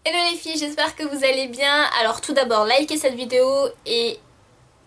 Hello les filles, j'espère que vous allez bien. Alors tout d'abord, likez cette vidéo et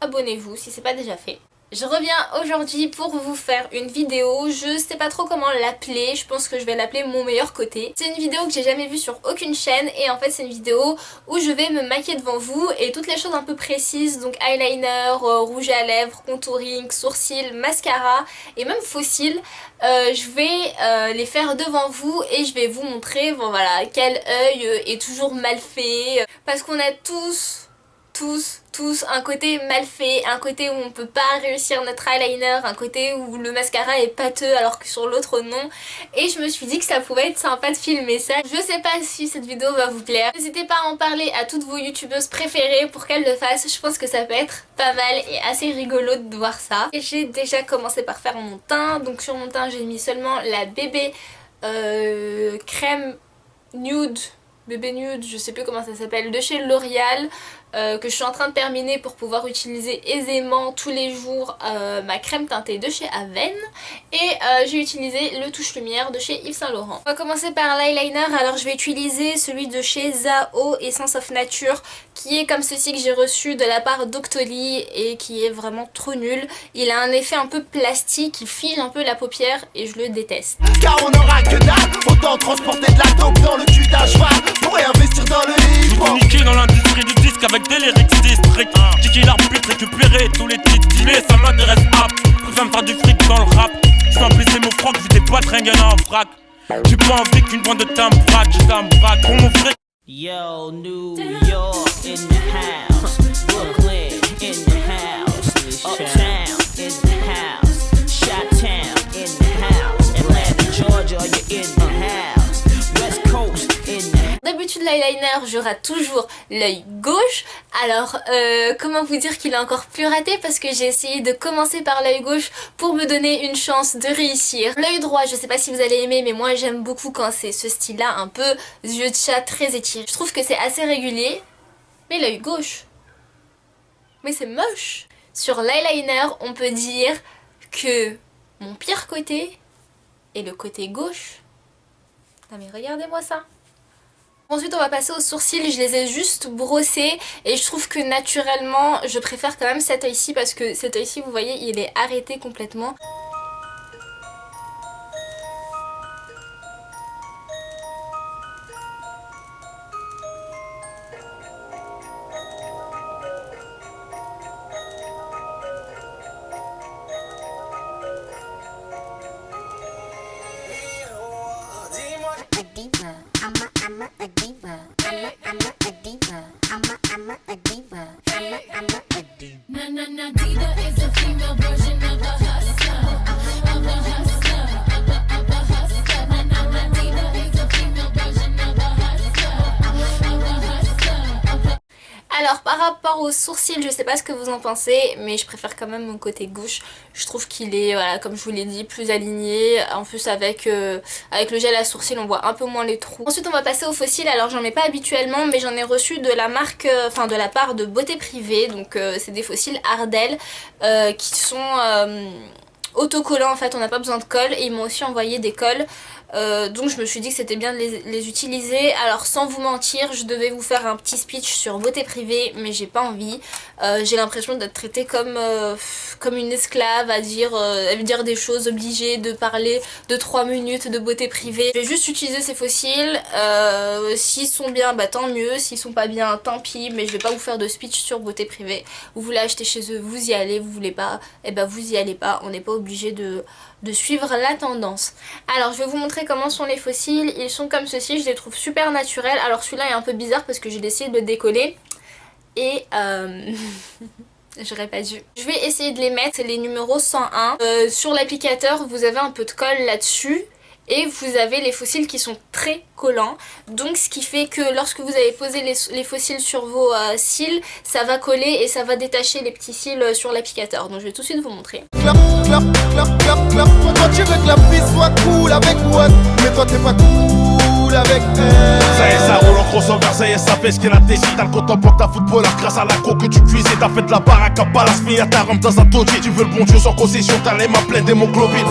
abonnez-vous si c'est pas déjà fait. Je reviens aujourd'hui pour vous faire une vidéo, je sais pas trop comment l'appeler, je pense que je vais l'appeler mon meilleur côté. C'est une vidéo que j'ai jamais vue sur aucune chaîne et en fait c'est une vidéo où je vais me maquiller devant vous et toutes les choses un peu précises, donc eyeliner, rouge à lèvres, contouring, sourcils, mascara et même faux cils. Je vais les faire devant vous et je vais vous montrer bon, voilà, quel œil est toujours mal fait parce qu'on a tous un côté mal fait, un côté où on peut pas réussir notre eyeliner, un côté où le mascara est pâteux alors que sur l'autre non. Et je me suis dit que ça pouvait être sympa de filmer ça. Je sais pas si cette vidéo va vous plaire. N'hésitez pas à en parler à toutes vos youtubeuses préférées pour qu'elles le fassent. Je pense que ça peut être pas mal et assez rigolo de voir ça. Et j'ai déjà commencé par faire mon teint. Donc sur mon teint j'ai mis seulement la bébé crème nude. Bébé nude, je sais plus comment ça s'appelle, de chez L'Oréal, que je suis en train de terminer pour pouvoir utiliser aisément tous les jours ma crème teintée de chez Aven. Et j'ai utilisé le touche lumière de chez Yves Saint Laurent. On va commencer par l'eyeliner, alors je vais utiliser celui de chez Zao Essence of Nature, qui est comme ceci que j'ai reçu de la part d'Octoly et qui est vraiment trop nul. Il a un effet un peu plastique, il fige un peu la paupière et je le déteste. Car on aura que dalle, autant transporter de la dope dans le cul d'un cheval pour réinvestir dans le livre. Je suis niqué dans l'industrie du disque avec des lyrics districts. J'ai qui l'arbitre, récupérer tous les titres dealés, ça m'intéresse pas. Préfère me faire du fric dans le rap. Je fais un blessé mon franc, je des boîtes ringues en vrac. J'ai pas envie qu'une bande de timbre braque, je braque pour mon fric. Yo, New York in the house, Brooklyn in the house, Uptown in the house, Chi-Town in the house, Atlanta, Georgia, you're in the house, West Coast in the house. D'habitude l'eyeliner je rate toujours l'œil gauche, alors comment vous dire qu'il est encore plus raté parce que j'ai essayé de commencer par l'œil gauche pour me donner une chance de réussir. L'œil droit, je sais pas si vous allez aimer mais moi j'aime beaucoup quand c'est ce style là un peu yeux de chat très étiré. Je trouve que c'est assez régulier, mais l'œil gauche, mais c'est moche. Sur l'eyeliner on peut dire que mon pire côté est le côté gauche. Non mais regardez-moi ça. Ensuite on va passer aux sourcils, je les ai juste brossés et je trouve que naturellement je préfère quand même cet œil-ci parce que cet œil-ci vous voyez il est arrêté complètement. Alors par rapport aux sourcils, je sais pas ce que vous en pensez, mais je préfère quand même mon côté gauche. Je trouve qu'il est, voilà, comme je vous l'ai dit, plus aligné. En plus avec le gel à sourcils, on voit un peu moins les trous. Ensuite on va passer aux faux cils. Alors j'en mets pas habituellement, mais j'en ai reçu de la marque, enfin de la part de Beauté Privée. Donc c'est des faux cils Ardell qui sont autocollants en fait, on n'a pas besoin de colle. Et ils m'ont aussi envoyé des colles. Donc je me suis dit que c'était bien de les utiliser. Alors sans vous mentir, je devais vous faire un petit speech sur Beauté Privée, mais j'ai pas envie. J'ai l'impression d'être traitée comme une esclave, à dire des choses, obligée de parler de 3 minutes de Beauté Privée. Je vais juste utiliser ces faux cils. S'ils sont bien, bah tant mieux. S'ils sont pas bien, tant pis. Mais je vais pas vous faire de speech sur Beauté Privée. Vous voulez acheter chez eux, vous y allez. Vous voulez pas, et bah vous y allez pas. On n'est pas obligé de suivre la tendance. Alors je vais vous montrer comment sont les faux cils. Ils sont comme ceci, je les trouve super naturels. Alors celui-là est un peu bizarre parce que j'ai essayé de le décoller et j'aurais pas dû. Je vais essayer de les mettre, c'est les numéros 101. Sur l'applicateur vous avez un peu de colle là-dessus. Et vous avez les faux cils qui sont très collants. Donc ce qui fait que lorsque vous avez posé les faux cils sur vos cils, ça va coller et ça va détacher les petits cils sur l'applicateur. Donc je vais tout de suite vous montrer. Clap, clap, clap, clap, clap. Toi tu veux que la vie soit cool avec what? Mais toi t'es pas cool avec elle. Ça y est, ça roule en crossover, ça y est, ça fait ce qu'elle a décidé. T'as le compte en banque, t'as footballeur grâce à la coque que tu cuisais. T'as fait de la baraque à Palace, mais à ta rampe dans un taudis. Tu veux le bon Dieu sans concession, t'as les mains pleines d'hémoglobine.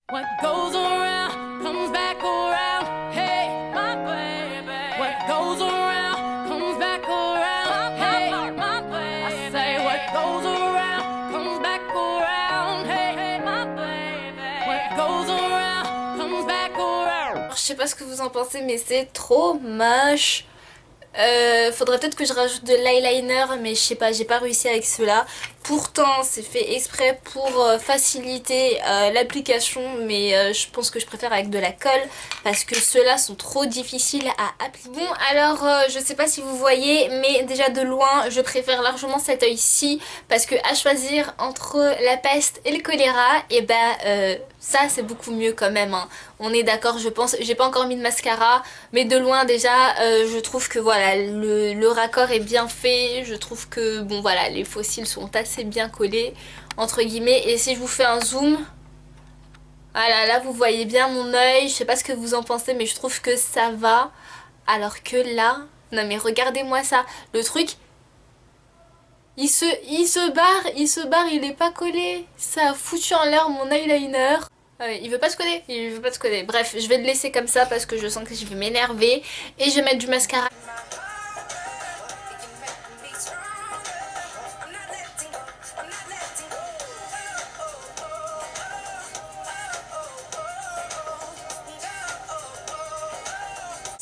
What goes around comes back around. Hey, my baby. What goes pas ce que vous en pensez, mais c'est trop moche. Faudrait peut-être que je rajoute de l'eyeliner, mais je sais pas, j'ai pas réussi avec cela. Pourtant c'est fait exprès pour faciliter l'application, mais je pense que je préfère avec de la colle parce que ceux-là sont trop difficiles à appliquer. Bon alors je sais pas si vous voyez, mais déjà de loin je préfère largement cet œil-ci parce que à choisir entre la peste et le choléra, et ben ça c'est beaucoup mieux quand même, hein. On est d'accord, je pense. J'ai pas encore mis de mascara, mais de loin déjà je trouve que voilà, le raccord est bien fait. Je trouve que bon voilà, les faux cils sont assez bien collés entre guillemets. Et si je vous fais un zoom, voilà, là vous voyez bien mon œil. Je sais pas ce que vous en pensez, mais je trouve que ça va. Alors que là, non mais regardez-moi ça, le truc il se barre, il est pas collé. Ça a foutu en l'air mon eyeliner. Il veut pas se coller, il veut pas se coller. Bref, je vais le laisser comme ça parce que je sens que je vais m'énerver. Et je vais mettre du mascara.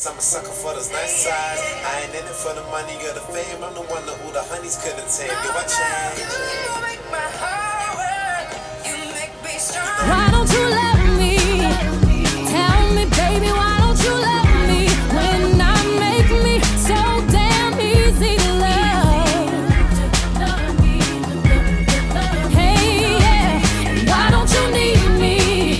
I'm a sucker for those nice sides. I ain't in it for the money or the fame. I'm the one who the honeys couldn't tame. Do I change? Why don't you love me? Tell me, baby, why don't you love me? When I make me so damn easy to love. Hey, yeah, why don't you need me?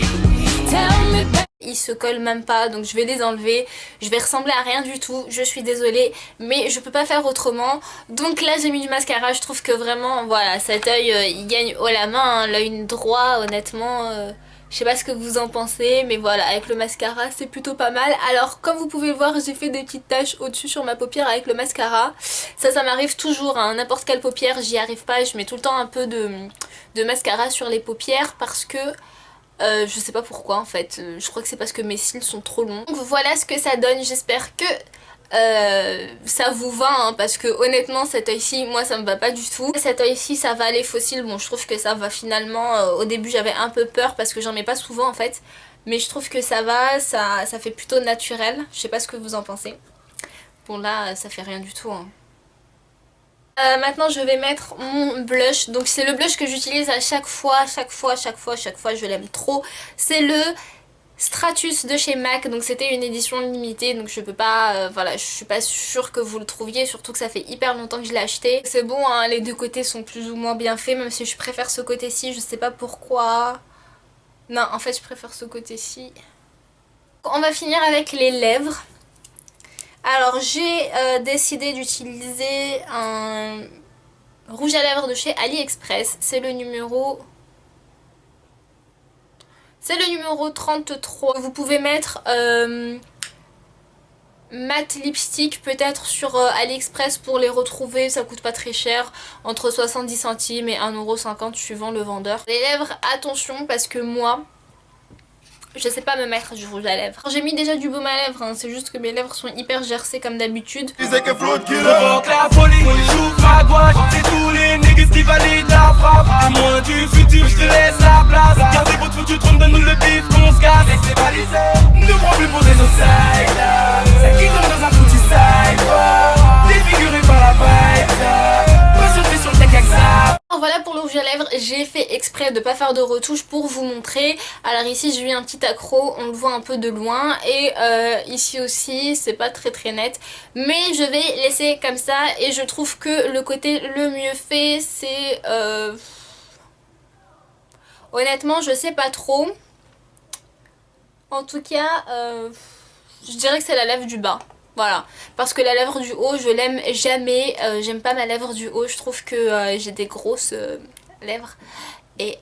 Tell me, baby. Ils se collent même pas, donc je vais les enlever. Je vais ressembler à rien du tout, je suis désolée, mais je peux pas faire autrement. Donc là j'ai mis du mascara, je trouve que vraiment voilà, cet œil il gagne haut la main, hein. L'œil droit honnêtement, je sais pas ce que vous en pensez, mais voilà, avec le mascara c'est plutôt pas mal. Alors comme vous pouvez le voir, j'ai fait des petites taches au-dessus sur ma paupière avec le mascara. Ça m'arrive toujours, hein. N'importe quelle paupière j'y arrive pas, je mets tout le temps un peu de mascara sur les paupières parce que je sais pas pourquoi en fait, je crois que c'est parce que mes cils sont trop longs. Donc voilà ce que ça donne, j'espère que ça vous va, hein, parce que honnêtement cet œil-ci, moi ça me va pas du tout. Cet œil-ci ça va, les faux cils, bon je trouve que ça va finalement, au début j'avais un peu peur parce que j'en mets pas souvent en fait. Mais je trouve que ça va, ça fait plutôt naturel, je sais pas ce que vous en pensez. Bon là ça fait rien du tout, hein. Maintenant je vais mettre mon blush, donc c'est le blush que j'utilise à chaque fois, je l'aime trop. C'est le Stratus de chez MAC, donc c'était une édition limitée, donc je peux pas, voilà, je suis pas sûre que vous le trouviez, surtout que ça fait hyper longtemps que je l'ai acheté. C'est bon, hein, les deux côtés sont plus ou moins bien faits, même si je préfère ce côté-ci, je sais pas pourquoi. Non, en fait je préfère ce côté-ci. On va finir avec les lèvres. Alors j'ai décidé d'utiliser un rouge à lèvres de chez AliExpress. C'est le numéro 33. Vous pouvez mettre matte lipstick peut-être sur AliExpress pour les retrouver. Ça coûte pas très cher, entre 70 centimes et 1,50 € suivant le vendeur. Les lèvres, attention parce que moi je sais pas me mettre du rouge à lèvres. J'ai mis déjà du baume à lèvres, hein. C'est juste que mes lèvres sont hyper gercées comme d'habitude. La folie, j'ouvre à gauche, c'est tous les niggas qui valident la frappe. Témoin du futur, je te laisse la place. Gardez votre futur trône, donne-nous le bif qu'on se casse. Laissez baliser, ne prends plus pour des outsiders. C'est qui comme dans un foutu cypher, défiguré par la vibe. Pas sauter sur le tech avec ça. Voilà pour le rouge à lèvres, j'ai fait exprès de pas faire de retouche pour vous montrer. Alors ici j'ai eu un petit accro, on le voit un peu de loin, et ici aussi c'est pas très net, mais je vais laisser comme ça. Et je trouve que le côté le mieux fait c'est honnêtement je sais pas trop, en tout cas je dirais que c'est la lèvre du bas. Voilà, parce que la lèvre du haut je l'aime jamais, j'aime pas ma lèvre du haut, je trouve que j'ai des grosses lèvres et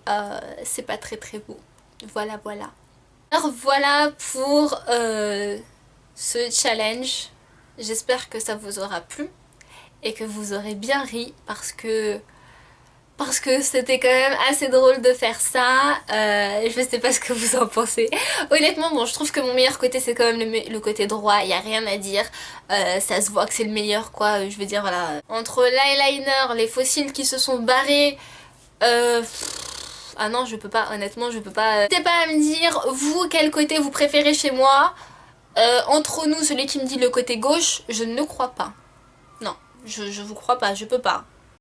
c'est pas très beau. Voilà. Alors voilà pour ce challenge, j'espère que ça vous aura plu et que vous aurez bien ri parce que c'était quand même assez drôle de faire ça. Je sais pas ce que vous en pensez. Honnêtement, bon, je trouve que mon meilleur côté c'est quand même le côté droit, il n'y a rien à dire. Ça se voit que c'est le meilleur quoi, je veux dire voilà. Entre l'eyeliner, les faux cils qui se sont barrés, ah non je peux pas, honnêtement je peux pas. N'hésitez pas à me dire vous quel côté vous préférez chez moi. Entre nous, celui qui me dit le côté gauche, je ne crois pas. Non, je vous crois pas, je peux pas.